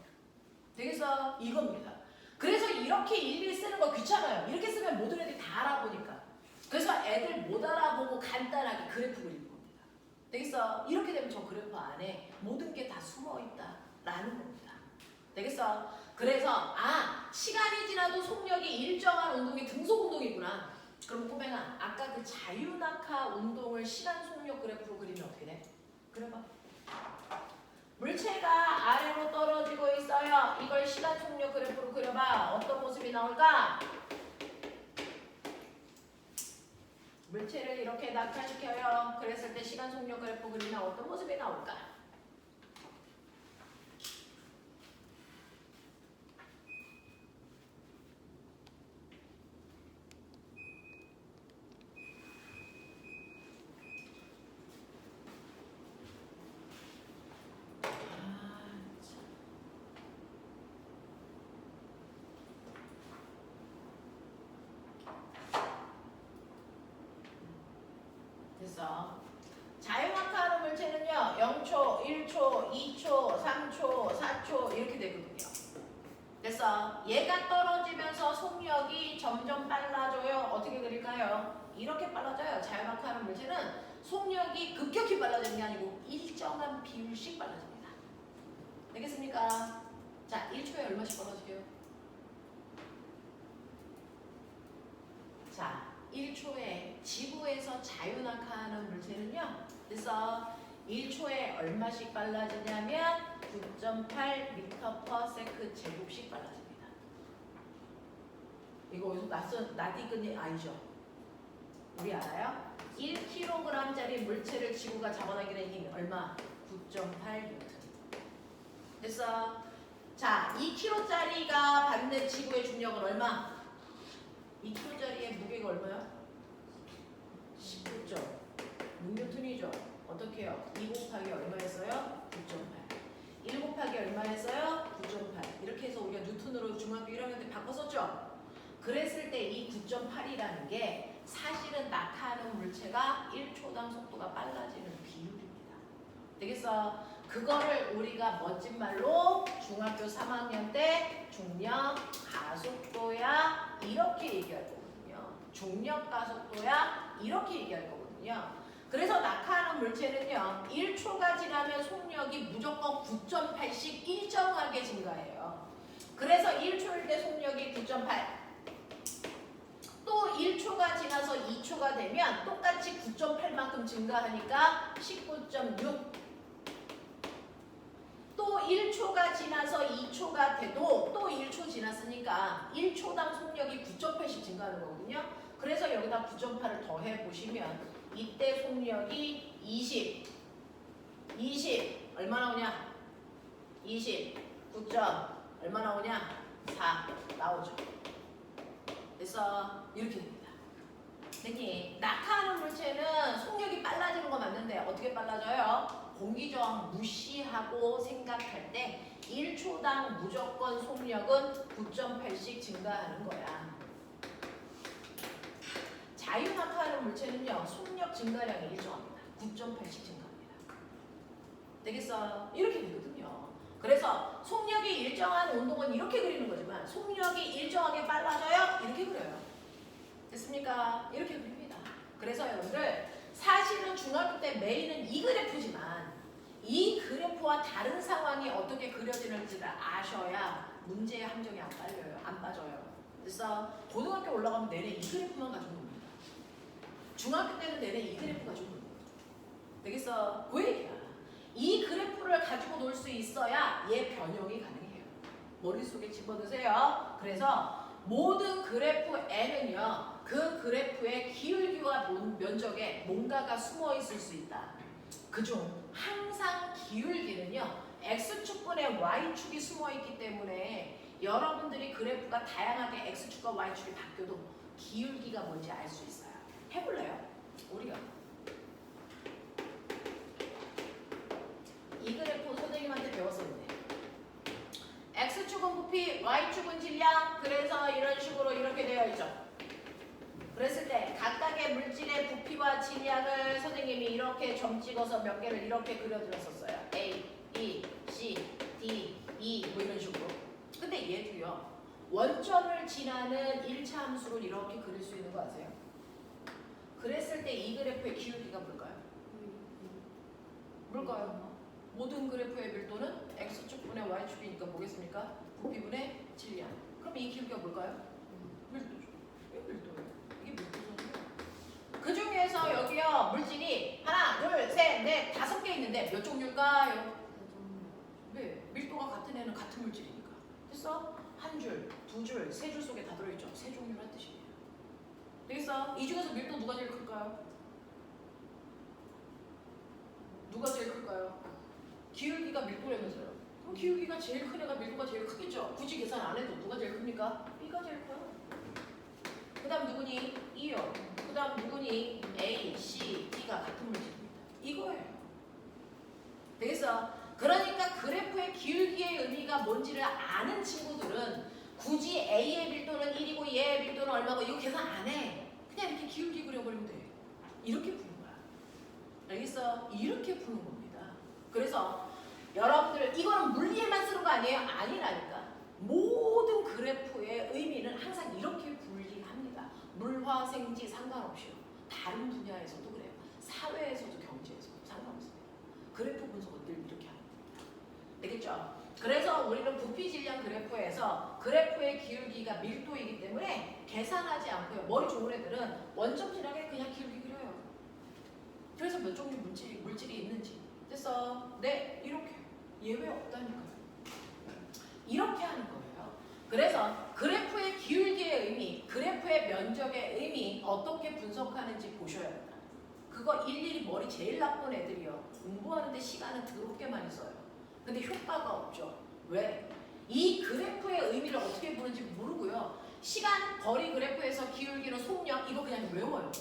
되겠어? 이겁니다. 그래서 이렇게 일일이 쓰는 거 귀찮아요. 이렇게 쓰면 모든 애들이 다 알아보니까. 그래서 애들 못 알아보고 간단하게 그래프 그리는 겁니다. 되겠어? 이렇게 되면 저 그래프 안에 모든 게 다 숨어 있다라는 겁니다. 되겠어? 그래서 시간이 지나도 속력이 일정한 운동이 등속 운동이구나. 그럼 꼬맹아 아까 그 자유낙하 운동을 시간 속력 그래프로 그리면 어떻게 돼? 그려봐. 물체가 아래로 떨어지고 있어요. 이걸 시간 속력 그래프로 그려봐. 어떤 모습이 나올까? 물체를 이렇게 낙하시켜요. 그랬을 때 시간 속력 그래프 그리면 어떤 모습이 나올까? 됐어. 자유낙하하는 물체는요 0초, 1초, 2초, 3초, 4초 이렇게 되거든요. 됐어. 얘가 떨어지면서 속력이 점점 빨라져요. 어떻게 그릴까요? 이렇게 빨라져요. 자유낙하하는 물체는 속력이 급격히 빨라지는 게 아니고 일정한 비율씩 빨라집니다. 되겠습니까? 자, 1초에 얼마씩 빨라지게요? 자, 1초에 지구에서 자유낙하하는 물체는요. 그래서 1초에 얼마씩 빨라지냐면 9.8m/s 제곱씩 빨라집니다. 이거 어디서 낯익은 아니죠? 우리 알아요? 1kg짜리 물체를 지구가 잡아당기는 힘이 얼마? 9.8N. 됐어? 자, 2kg짜리가 받는 지구의 중력은 얼마? 2kg짜리의 무게가 얼마야? 19.6N이죠. 어떻게 해요? 2 곱하기 얼마였어요? 9.8. 1 곱하기 얼마였어요? 9.8. 이렇게 해서 우리가 뉴턴으로 중학교 1학년 때 바꿨었죠? 그랬을 때 이 9.8이라는 게 사실은 낙하하는 물체가 1초당 속도가 빨라지는 비율입니다. 되겠어? 그거를 우리가 멋진 말로 중학교 3학년 때 중력 가속도야 이렇게 얘기할 거거든요. 중력 가속도야 이렇게 얘기할 거거든요. 그래서 낙하하는 물체는요. 1초가 지나면 속력이 무조건 9.8씩 일정하게 증가해요. 그래서 1초일 때 속력이 9.8. 또 1초가 지나서 2초가 되면 똑같이 9.8만큼 증가하니까 19.6. 또 1초가 지나서 2초가 돼도 또 1초 지났으니까 1초당 속력이 9.8씩 증가하는 거거든요. 그래서 여기다 9.8을 더해 보시면 이때 속력이 20 얼마 나오냐? 9점 얼마 나오냐? 4 나오죠. 그래서 이렇게 됩니다. 됐니? 낙하하는 물체는 속력이 빨라지는 거 맞는데 어떻게 빨라져요? 공기저항 무시하고 생각할 때 1초당 무조건 속력은 9.8씩 증가하는 거야. 자유낙하하는 물체는요. 속력 증가량이 일정합니다. 9.8씩 증가합니다. 되겠어요? 이렇게 되거든요. 그래서 속력이 일정한 운동은 이렇게 그리는 거지만 속력이 일정하게 빨라져요? 이렇게 그려요. 됐습니까? 이렇게 그립니다. 그래서 여러분들 사실은 중학교 때 메인은 이 그래프지만 이 그래프와 다른 상황이 어떻게 그려지는지를 아셔야 문제의 함정이 안 빠져요. 안 빠져요. 그래서 고등학교 올라가면 내내 이 그래프만 가지고 놉니다. 중학교 때는 내내 이 그래프 가지고 놉니다. 되겠어? 그 얘기야. 이 그래프를 가지고 놀 수 있어야 얘 변형이 가능해요. 머릿속에 집어넣으세요. 그래서 모든 그래프 N은요. 그 그래프의 기울기와 면적에 뭔가가 숨어 있을 수 있다. 그중 항상 기울기는요. X축분의 Y축이 숨어 있기 때문에 여러분들이 그래프가 다양하게 X축과 Y축이 바뀌어도 기울기가 뭔지 알 수 있어요. 해볼래요? 우리가 이 그래프 선생님한테 배웠었는데 X축은 부피, Y축은 질량. 그래서 이런 식으로 이렇게 되어 있죠. 그랬을 때 각각의 물질의 부피와 질량을 선생님이 이렇게 점 찍어서 몇 개를 이렇게 그려드렸었어요. A, B, C, D, E 뭐 이런 식으로. 근데 얘도요. 원점을 지나는 1차 함수를 이렇게 그릴 수 있는 거 아세요? 그랬을 때 이 그래프의 기울기가 뭘까요? 뭘까요? 모든 그래프의 밀도는 X축분의 Y축이니까 뭐겠습니까? 부피분의 질량. 그럼 이 기울기가 뭘까요? 밀도죠. 이게 밀도예요. 이게 밀도잖아요. 그 중에서 여기요 물질이 하나, 둘, 셋, 넷, 5개 있는데 몇 종류일까요? 네, 밀도가 같은 애는 같은 물질이니까. 됐어? 한 줄, 두 줄, 세 줄 속에 다 들어있죠. 세 종류란 뜻이에요. 되겠어? 이 중에서 밀도 누가 제일 클까요? 누가 제일 클까요? 기울기가 밀도라면서요. 그럼 기울기가 제일 큰 애가 밀도가 제일 크겠죠. 굳이 계산 안 해도 누가 제일 큽니까? B가 제일 커요. 그 다음 누구니? E요. 그 다음 누구니? A, C, D가 같은 물질입니다. 이거예요. 되겠어? 그러니까 그래프의 기울기의 의미가 뭔지를 아는 친구들은 굳이 A의 밀도는 1이고 얘의 밀도는 얼마고 이거 계산 안 해. 그냥 이렇게 기울기 그려버리면 돼. 이렇게 푸는 거야. 알겠어? 이렇게 푸는 겁니다. 그래서 여러분들 이거는 물리에만 쓰는 거 아니에요? 아니라니까. 모든 그래프의 의미는 항상 이렇게 분리합니다. 물화생지 상관없이요. 다른 분야에서도 그래요. 사회에서도 경제에서도 상관없습니다. 그래프 분석은 늘 이렇게 합니다. 되겠죠? 그래서 우리는 부피 질량 그래프에서 그래프의 기울기가 밀도이기 때문에 계산하지 않고요. 머리 좋은 애들은 원점 지나게 그냥 기울기 그려요. 그래서 몇 종류 물질이 있는지. 됐어? 네, 이렇게. 예외 없다니까요. 이렇게 하는 거예요. 그래서 그래프의 기울기의 의미, 그래프의 면적의 의미 어떻게 분석하는지 보셔야 된다. 그거 일일이 머리 제일 나쁜 애들이요. 공부하는데 시간은 더럽게 많이 써요. 근데 효과가 없죠. 왜? 이 그래프의 의미를 어떻게 보는지 모르고요. 시간, 거리 그래프에서 기울기는 속력 이거 그냥 외워요.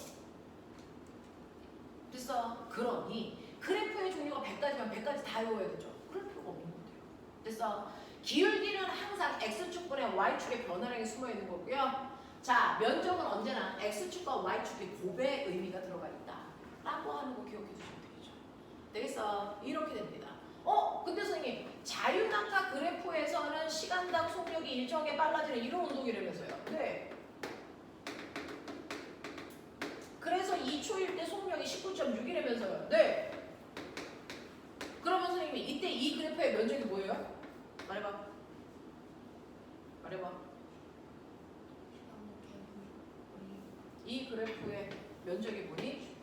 됐어? 그러니 그래프의 종류가 100가지면 100가지 다 외워야 되죠. 그럴 필요가 없는 건데요. 됐어? 기울기는 항상 X축분의 Y축의 변화량이 숨어있는 거고요. 자, 면적은 언제나 X축과 Y축의 곱의 의미가 들어가 있다 라고 하는 거 기억해 주시면 되겠죠. 되겠어? 이렇게 됩니다. 근데 선생님 자유낙하 그래프에서는 시간당 속력이 일정하게 빨라지는 이런 운동이라면서요. 네. 그래서 2초일 때 속력이 19.6이라면서요. 네. 그러면 선생님이 이때 이 그래프의 면적이 뭐예요? 말해봐. 말해봐. 이 그래프의 면적이 뭐니?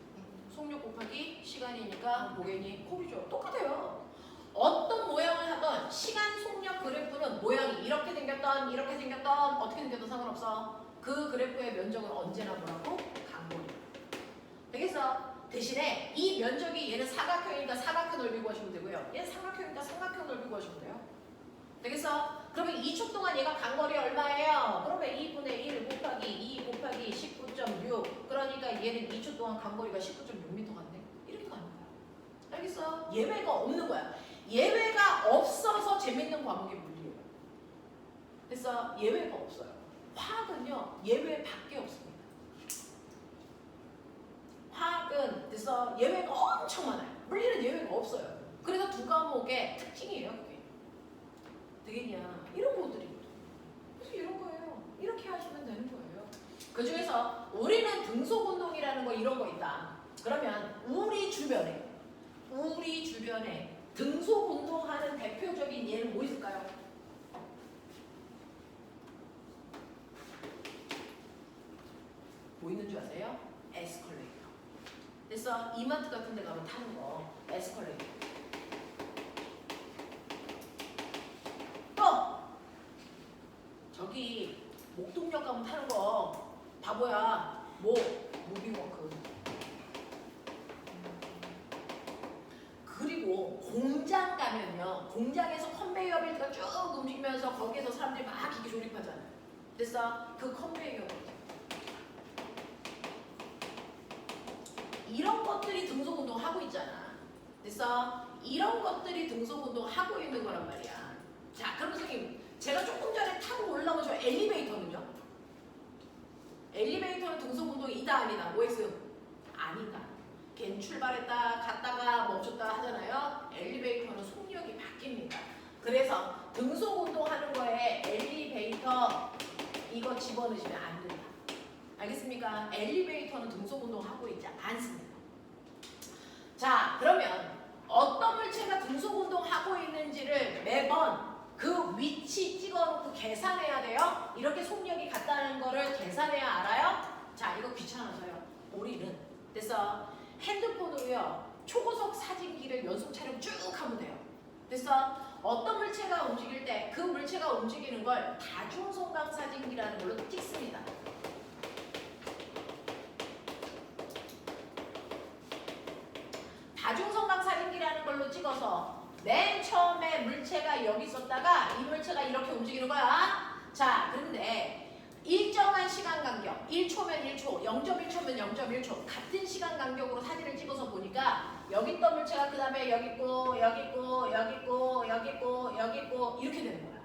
속력 곱하기 시간이니까 뭐겠니? 곱이죠. 똑같아요. 어떤 모양을 하건 시간 속력 그래프는 모양이 이렇게 생겼던 이렇게 생겼던 어떻게 생겼던 상관없어. 그 그래프의 면적은 언제나 뭐라고? 강골이. 되겠어? 대신에 이 면적이 얘는 사각형이니까 사각형 넓이 구하시면 되고요. 얘는 삼각형이니까 삼각형 넓이 구하시면 돼요. 되겠어? 그러면 2초 동안 얘가 간거리 얼마예요? 그러면 2분의 1 곱하기 2 곱하기 19.6 그러니까 얘는 2초 동안 간거리가 19.6m 같네. 이렇게 가는 거야. 알겠어? 예외가 없는 거야. 예외가 없어서 재밌는 과목이 물리예요. 됐어? 예외가 없어요. 화학은요 예외밖에 없습니다. 화학은 됐어? 예외가 엄청 많아요. 물리는 예외가 없어요. 그래서 두 과목의 특징이에요. 그게. 되겠냐? 이런 것들이거든. 그래서 이런 거예요. 이렇게 하시면 되는 거예요. 그 중에서 우리는 등속운동이라는 거 이런 거 있다. 그러면 우리 주변에 등속운동하는 대표적인 예는 뭐 있을까요? 뭐 있는 줄 아세요? 에스컬레이터. 그래서 이마트 같은 데 가면 타는 거 에스컬레이터. 또 저기 목동역 가면 타는 거 바보야. 뭐 무빙워크. 그리고 공장 가면요. 공장에서 컨베이어 벨트가 쭉 움직이면서 거기에서 사람들이 막 기계 조립하잖아요. 됐어? 그 컨베이어 벨트. 이런 것들이 등속운동 하고 있잖아. 됐어? 이런 것들이 등속운동 하고 있는 거란 말이야. 자, 그럼 선생님 제가 조금 전에 타고 올라온 저 엘리베이터는요? 엘리베이터는 등속운동이다 아니다? OX? 아니다. 걘 출발했다 갔다가 멈췄다 하잖아요. 엘리베이터는 속력이 바뀝니다. 그래서 등속운동 하는 거에 엘리베이터 이거 집어넣으시면 안 된다. 알겠습니까? 엘리베이터는 등속운동 하고 있지 않습니다. 자, 그러면 어떤 물체가 등속운동 하고 있는지를 매번 그 위치 찍어놓고 계산해야 돼요. 이렇게 속력이 같다는 거를 계산해야 알아요. 자, 이거 귀찮아서요. 우리는 됐어? 핸드폰으로요. 초고속 사진기를 연속 촬영 쭉 하면 돼요. 됐어? 어떤 물체가 움직일 때 그 물체가 움직이는 걸 다중성각 사진기라는 걸로 찍습니다. 다중성각 사진기라는 걸로 찍어서 맨 처음에 물체가 여기 있었다가 이 물체가 이렇게 움직이는 거야. 자, 그런데 일정한 시간 간격, 1초면 1초, 0.1초면 0.1초 같은 시간 간격으로 사진을 찍어서 보니까 여기 있던 물체가 그 다음에 여기 있고 여기 있고 여기 있고 여기 있고 여기 있고 이렇게 되는 거야.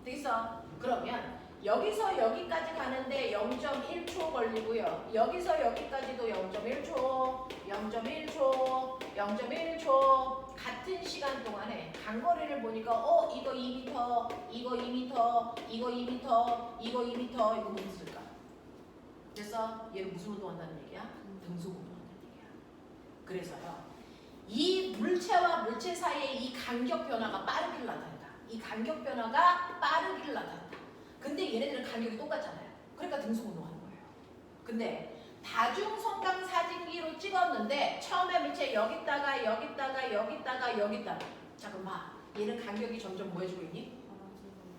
되겠어? 그러면 여기서 여기까지 가는데 0.1초 걸리고요. 여기서 여기까지도 0.1초, 0.1초, 0.1초 같은 시간 동안에 간거리를 보니까 이거 2m, 이거 2m, 이거 2m, 이거 2m 이거 뭐 있을까? 그래서 얘는 무슨 운동한다는 얘기야? 등속 운동한다는 얘기야. 그래서요. 이 물체와 물체 사이의 이 간격 변화가 빠르기를 나타낸다. 이 간격 변화가 빠르기를 나타낸다. 근데 얘네들은 간격이 똑같잖아요. 그러니까 등속 운동하는 거예요. 근데 다중성각 사진기로 찍었는데 처음에 물체 여기다가 여기다가 여기다가 여기다가 잠깐 봐. 얘는 간격이 점점 뭐 해주고 있니?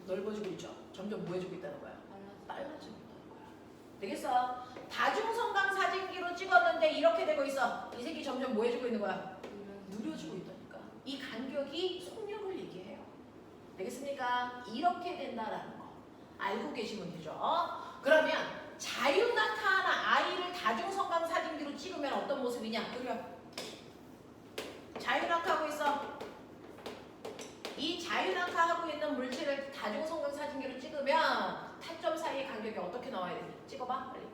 넓어지고 있죠. 점점 뭐 해주고 있다는 거야? 빨라지고 있다는 거야. 되겠어? 다중성강 사진기로 찍었는데 이렇게 되고 있어. 이 새끼 점점 뭐 해주고 있는 거야? 느려지고 있다니까. 이 간격이 속력을 얘기해요. 되겠습니까? 이렇게 된다라는 거 알고 계시면 되죠. 그러면 자유낙하하는 아이를 다중성강 사진기로 찍으면 어떤 모습이냐? 그려. 자유낙하하고 있어. 이 자유낙하하고 있는 물체를 다중성강 사진기로 찍으면 타점 사이의 간격이 어떻게 나와야 되니? 찍어봐 빨리.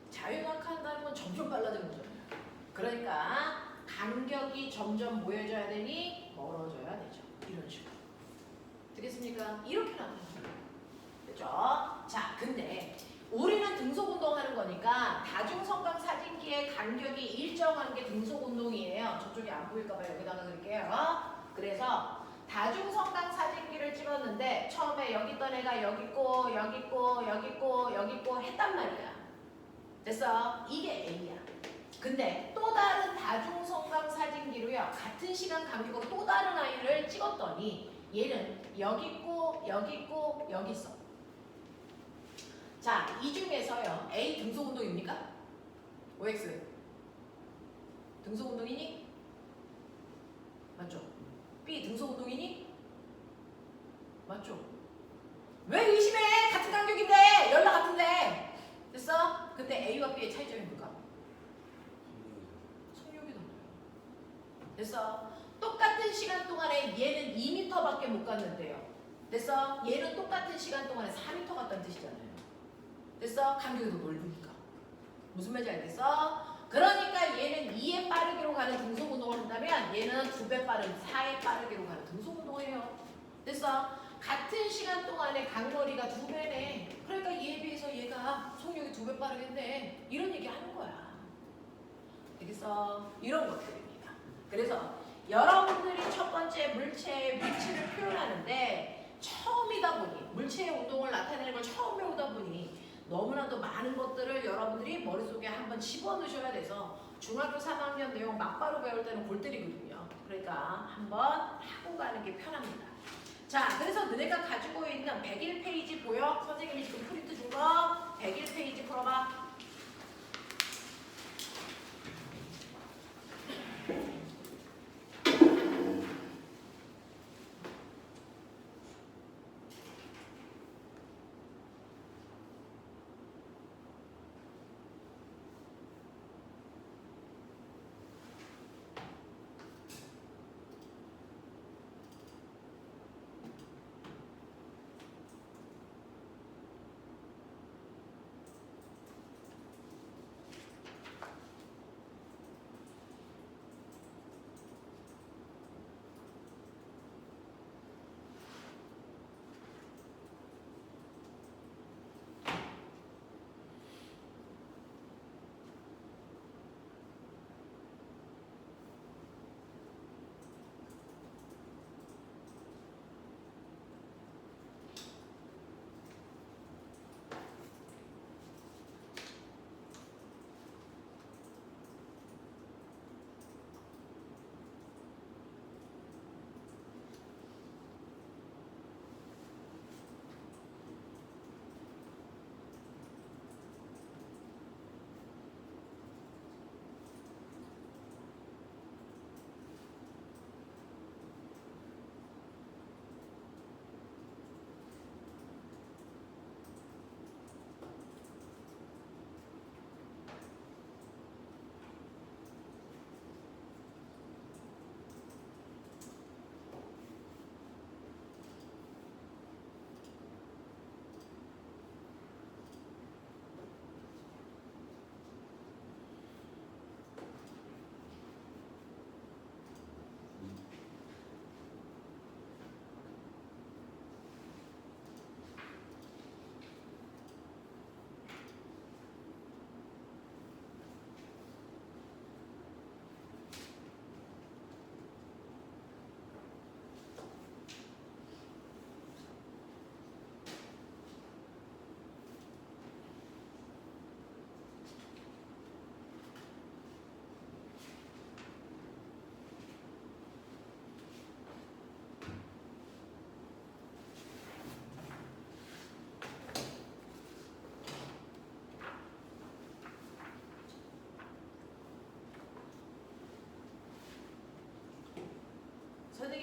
자유낙하한다는 건 점점 빨라지는 거잖아요. 그러니까 간격이 점점 모여져야 되니 멀어져야 되죠. 이런 식으로. 되겠습니까? 이렇게 나오는 거예요. 그렇죠? 자, 근데 우리는 등속 운동하는 거니까 다중성강 사진기의 간격이 일정한 게 등속 운동이에요. 저쪽이 안 보일까봐 여기다가 그릴게요. 그래서 다중성강 사진기를 찍었는데 처음에 여기 있던 애가 여기 있고 여기 있고 여기 있고 여기 있고 했단 말이야. 됐어? 이게 A야. 근데 또 다른 다중성강 사진기로요. 같은 시간 간격으로 또 다른 아이를 찍었더니 얘는 여기 있고 여기 있고 여기 있어. 자, 이 중에서요. A 등속운동입니까? OX 등속운동이니? 맞죠? B 등속운동이니? 맞죠? 왜 의심해? 같은 간격인데 연락 같은데. 됐어? 근데 A와 B의 차이점이 뭘까? 속력이 달라요. 됐어? 똑같은 시간 동안에 얘는 2m밖에 못 갔는데요. 됐어? 얘는 똑같은 시간 동안에 4m 갔다는 뜻이잖아요. 됐어? 간격이 더 넓으니까. 무슨 말인지 알겠어? 그러니까 얘는 2의 빠르기로 가는 등속운동을 한다면 얘는 2배 빠른 4의 빠르기로 가는 등속운동을 해요. 됐어? 같은 시간 동안에 간거리가 2배네. 그러니까 얘에 비해서 얘가 속력이 2배 빠르겠네. 이런 얘기 하는 거야. 되겠어? 이런 것들입니다. 그래서 여러분들이 첫 번째 물체의 위치를 표현하는데 처음이다 보니 물체의 운동을 나타내는 걸 처음 배우다 보니 너무나도 많은 것들을 여러분들이 머릿속에 한번 집어넣으셔야 돼서 중학교 3학년 내용 막바로 배울 때는 골 때리거든요. 그러니까 한번 하고 가는 게 편합니다. 자, 그래서 너네가 가지고 있는 101페이지 보여? 선생님이 지금 프린트 준 거 101페이지 풀어봐.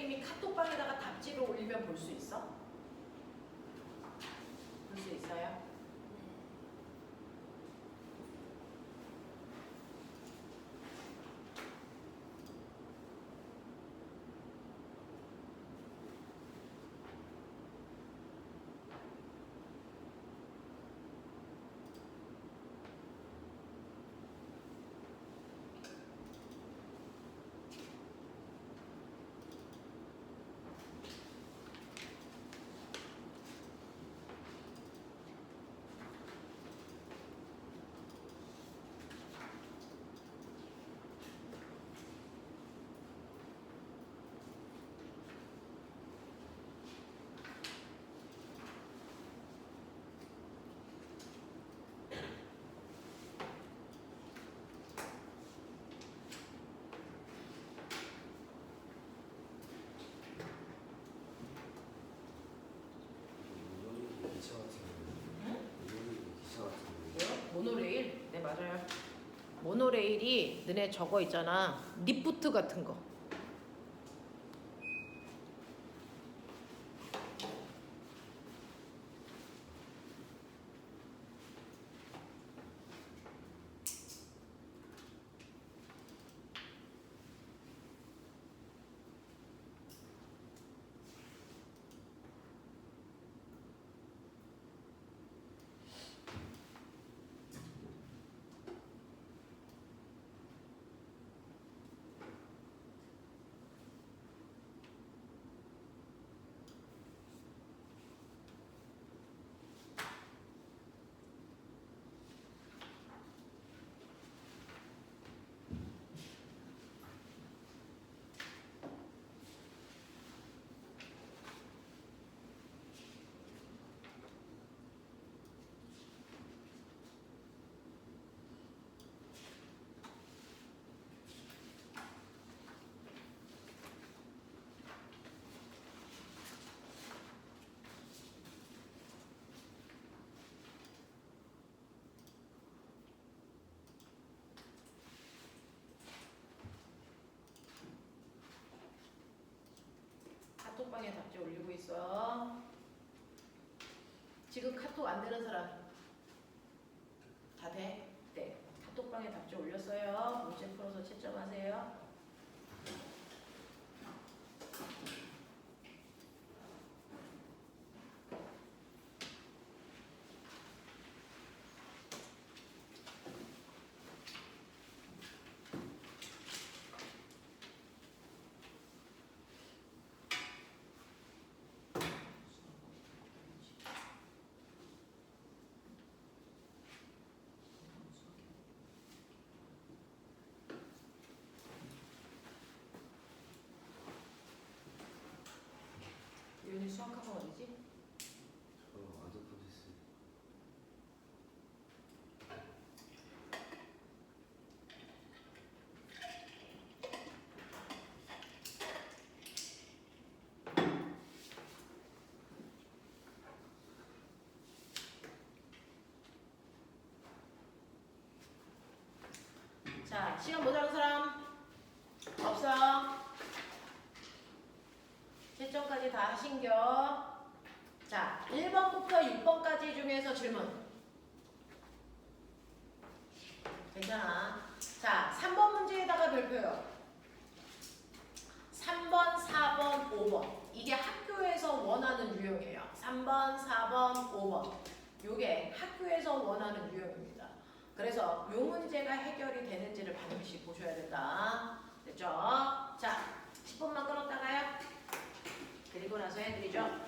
선생님이 카톡방에다가 답지를 올리면 볼 수 있어? 볼 수 있어요? 모노레일? 네, 맞아요. 모노레일이 너네 저거 있잖아. 리프트 같은 거. 카톡방에 답지 올리고 있어. 지금 카톡 안 되는 사람 다 돼? 네. 카톡방에 답지 올렸어요. 문제 풀어서 채점하세요. 유연이 수학학원 어디지? 완전 포지스. 자, 시간 모자란 사람 없어. 채점까지 다 하신겨. 자, 1번부터 6번까지 중에서 질문. 괜찮아. 자, 3번 문제에다가 별표요. 3번, 4번, 5번. 이게 학교에서 원하는 유형이에요. 3번, 4번, 5번. 이게 학교에서 원하는 유형입니다. 그래서 이 문제가 해결이 되는지를 반드시 보셔야 된다. 됐죠? 자, 10분만 끌었다가요. 그리고 나서 해드리죠.